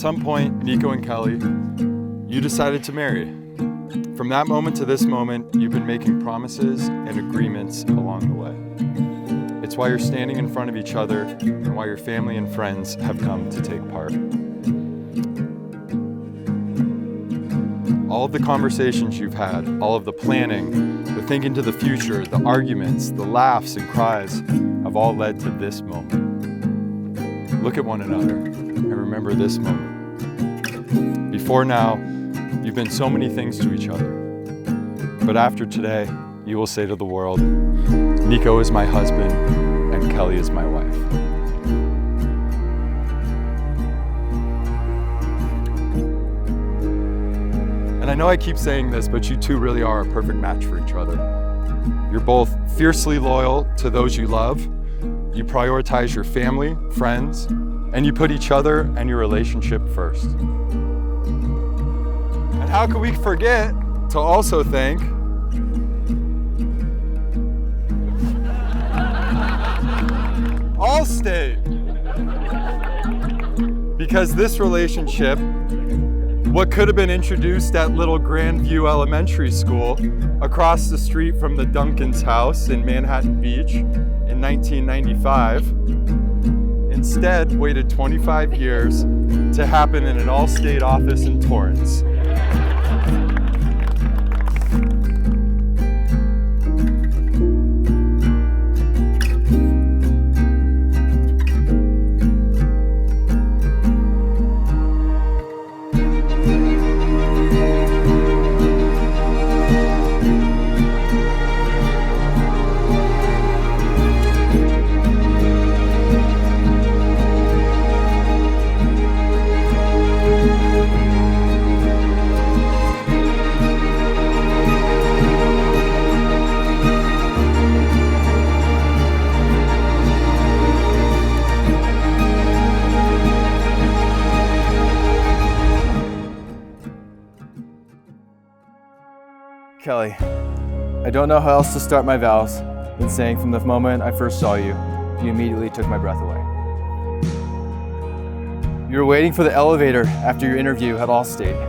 some point, Nico and Kelly, you decided to marry. From that moment to this moment, you've been making promises and agreements along the way. It's why you're standing in front of each other and why your family and friends have come to take part. All of the conversations you've had, all of the planning, the thinking to the future, the arguments, the laughs and cries have all led to this moment. Look at one another and remember this moment. Before now, you've been so many things to each other. But after today, you will say to the world, Nico is my husband and Kelly is my wife. And I know I keep saying this, but you two really are a perfect match for each other. You're both fiercely loyal to those you love. You prioritize your family, friends, and you put each other and your relationship first. And how could we forget to also thank Allstate? Because this relationship, what could have been introduced at Little Grandview Elementary School across the street from the Duncan's house in Manhattan Beach in 1995, instead waited 25 years to happen in an Allstate office in Torrance. Kelly, I don't know how else to start my vows than saying from the moment I first saw you, you immediately took my breath away. You were waiting for the elevator after your interview at Allstate.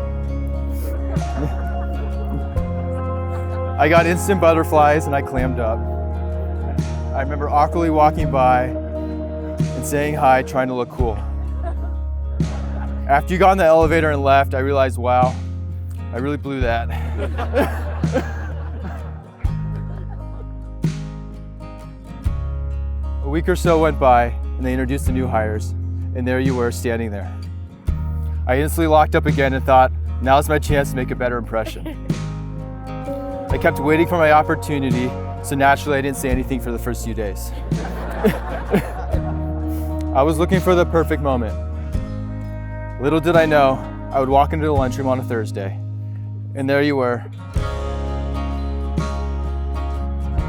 I got instant butterflies and I clammed up. I remember awkwardly walking by and saying hi, trying to look cool. After you got in the elevator and left, I realized, wow, I really blew that. A week or so went by and they introduced the new hires, and there you were standing there. I instantly locked up again and thought, now's my chance to make a better impression. I kept waiting for my opportunity, so naturally I didn't say anything for the first few days. I was looking for the perfect moment. Little did I know, I would walk into the lunchroom on a Thursday, and there you were.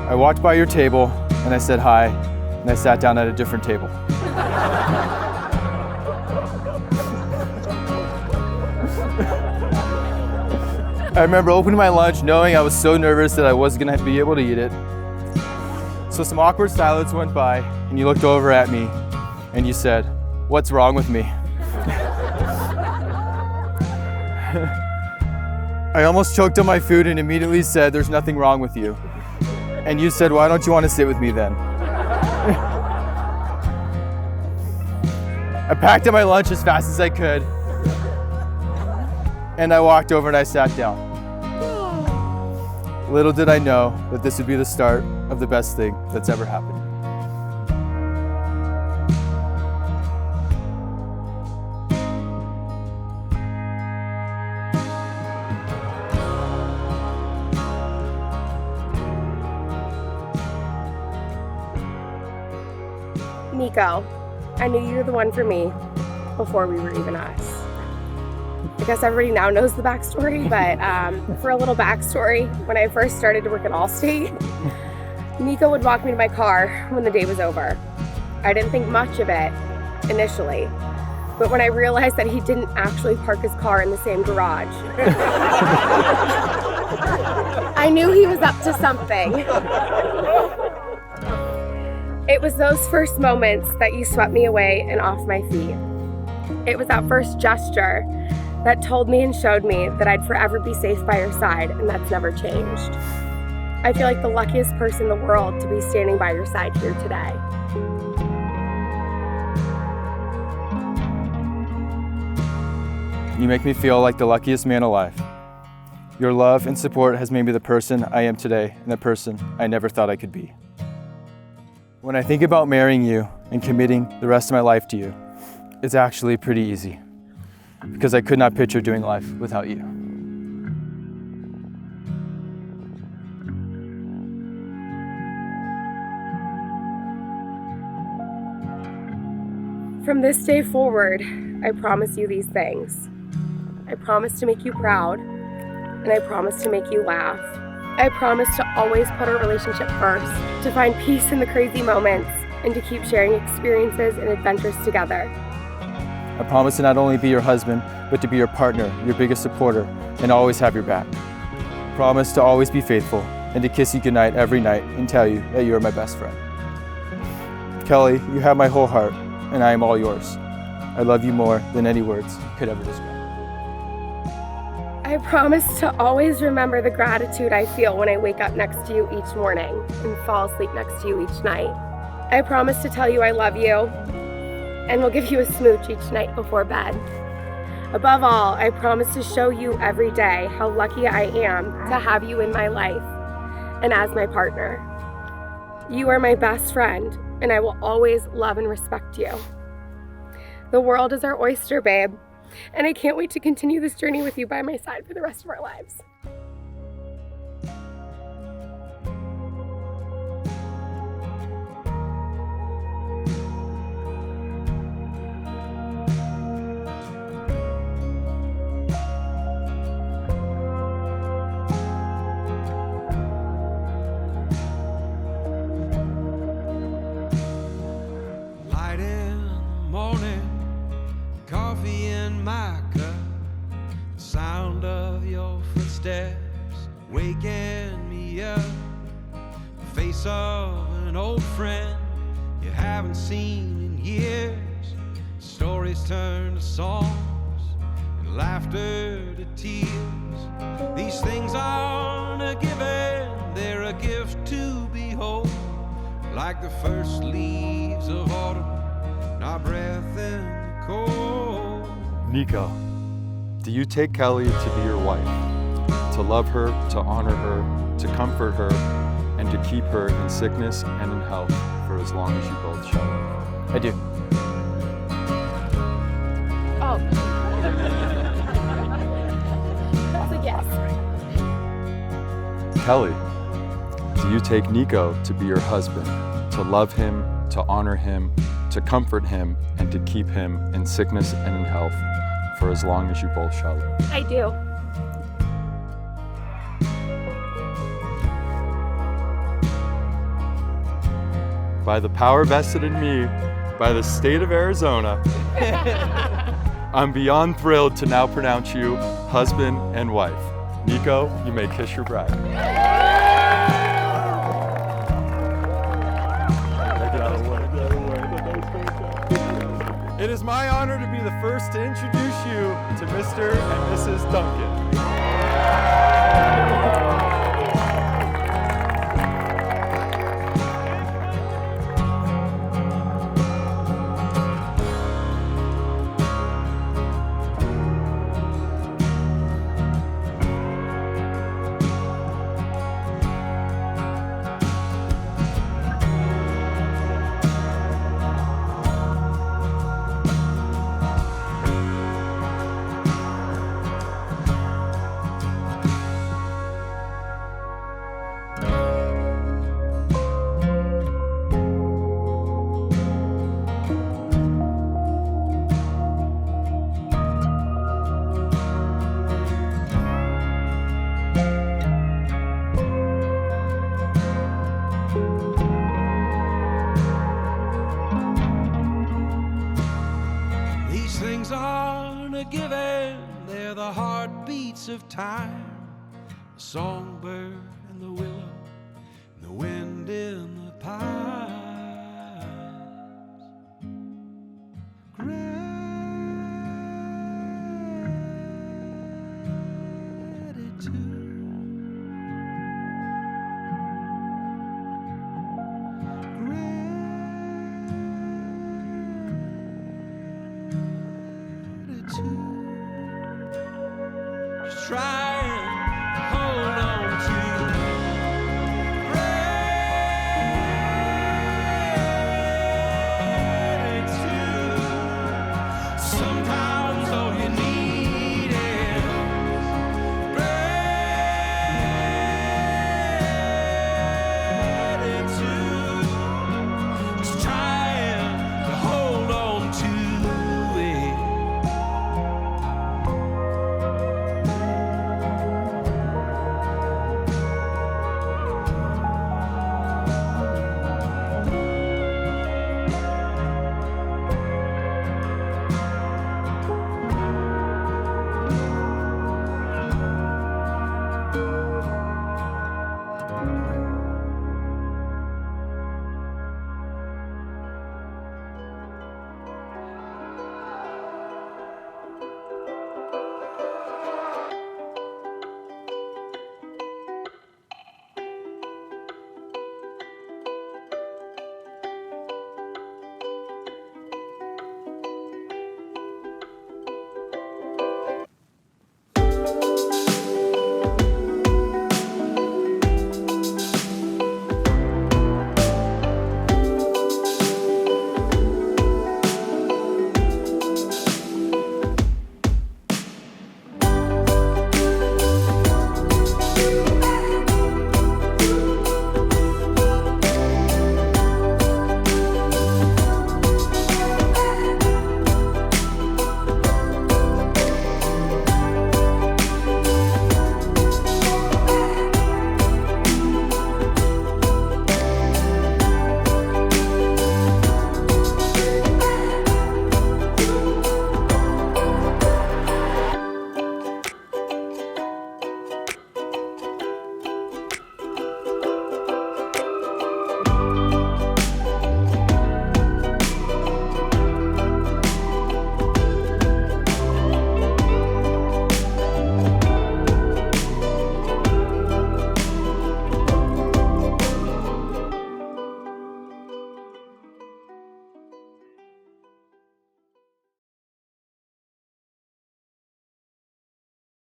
I walked by your table and I said hi, and I sat down at a different table. I remember opening my lunch knowing I was so nervous that I wasn't gonna be able to eat it. So some awkward silence went by and you looked over at me and you said, "What's wrong with me?" I almost choked on my food and immediately said, "There's nothing wrong with you." And you said, "Why don't you want to sit with me then?" I packed up my lunch as fast as I could, and I walked over and I sat down. Little did I know that this would be the start of the best thing that's ever happened. Nico, I knew you were the one for me before we were even us. I guess everybody now knows the backstory, but for a little backstory, when I first started to work at Allstate, Nico would walk me to my car when the day was over. I didn't think much of it initially, but when I realized that he didn't actually park his car in the same garage, I knew he was up to something. It was those first moments that you swept me away and off my feet. It was that first gesture that told me and showed me that I'd forever be safe by your side, and that's never changed. I feel like the luckiest person in the world to be standing by your side here today. You make me feel like the luckiest man alive. Your love and support has made me the person I am today and the person I never thought I could be. When I think about marrying you and committing the rest of my life to you, it's actually pretty easy because I could not picture doing life without you. From this day forward, I promise you these things. I promise to make you proud, and I promise to make you laugh. I promise to always put our relationship first, to find peace in the crazy moments, and to keep sharing experiences and adventures together. I promise to not only be your husband, but to be your partner, your biggest supporter, and always have your back. I promise to always be faithful and to kiss you goodnight every night and tell you that you are my best friend. Kelly, you have my whole heart, and I am all yours. I love you more than any words could ever describe. I promise to always remember the gratitude I feel when I wake up next to you each morning and fall asleep next to you each night. I promise to tell you I love you and will give you a smooch each night before bed. Above all, I promise to show you every day how lucky I am to have you in my life and as my partner. You are my best friend, and I will always love and respect you. The world is our oyster, babe, and I can't wait to continue this journey with you by my side for the rest of our lives. Light in the morning, coffee in my cup, the sound of your footsteps waking me up, the face of an old friend you haven't seen in years, stories turn to songs and laughter to tears. These things aren't a given, they're a gift to behold, like the first leaves of autumn, our breath in the cold. Nico, do you take Kelly to be your wife, to love her, to honor her, to comfort her, and to keep her in sickness and in health for as long as you both shall live? I do. Oh. That's a yes. Kelly, do you take Nico to be your husband, to love him, to honor him, to comfort him, and to keep him in sickness and in health for as long as you both shall live? I do. By the power vested in me by the state of Arizona, I'm beyond thrilled to now pronounce you husband and wife. Nico, you may kiss your bride. It is my honor to be the first to introduce you to Mr. and Mrs. Duncan. These things aren't a given, they're the heartbeats of time. The songbird and the willow, and the wind in the pines. too. Just try